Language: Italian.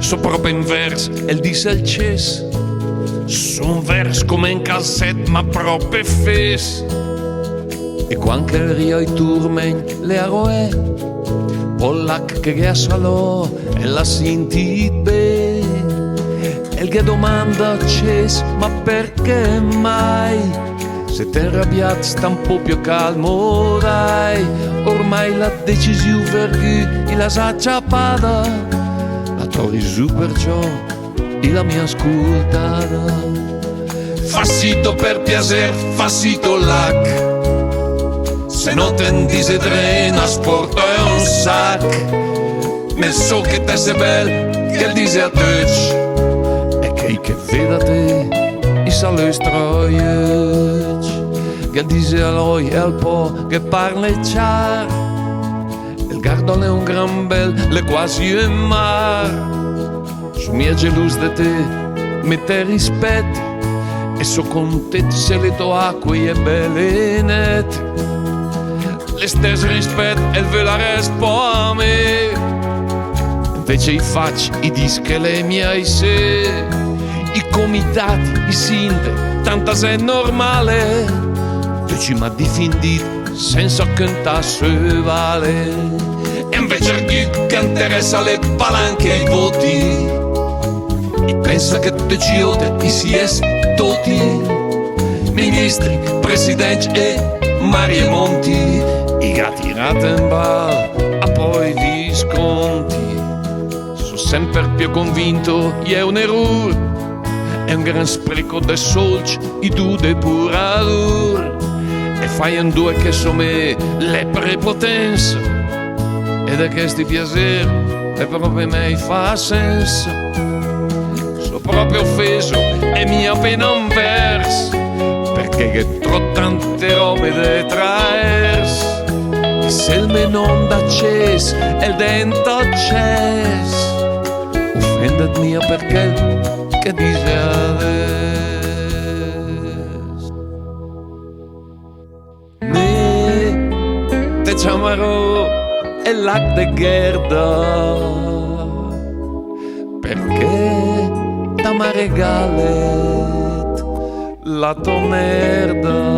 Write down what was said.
so proprio in vers, el dice il ces. Son vers come in casset, ma proprio fes. E quando il rio i turmen le aroe, Pollack che salò e la sentit bene. El che domanda ces, ma perché mai? Se t'è arrabbiato sta un po' più calmo, dai. Ormai la decisione perché la sa acciappata. La trovi su perciò e la mia ascoltata. Fassito per piacer, fassito lac. Se no ten dise trena, sporto è un sac. Ma so che te sei bel, che dice a touch. E che veda te, i sale stroiec. Che dice a lui è un po' che parla e ciar. Il gardone è un gran bel, le quasi un mar. Su mia gelus de te, me te rispetti. E so contento se le tue acque è belle e nette. Le stesse rispetto e ve la respo a me. Invece i facci, i dischi e le mie se. I comitati, i sinde, tanta se è normale. Tu ci m'ha difendito senza cantare se vale. E invece chi che interessa le palanche e i voti, e pensa che te ci ode i si es tutti. Ministri, presidenti e Mari e Monti, i gatti tirati in bal, a poi Visconti. Sono sempre più convinto, è un errore, è un gran spreco de solci, i due de puradur. E fai un due che sono le prepotenze, e da questi piaceri è proprio me fa senso. Sono proprio offeso e mi appena un verso, perché che tro tante robe de traers. E se il me non d'acces e il dente acces, offendet mia perché che dice adesso. Me te chiamerò e lac de Gerda, perché da ma regalet la tua merda.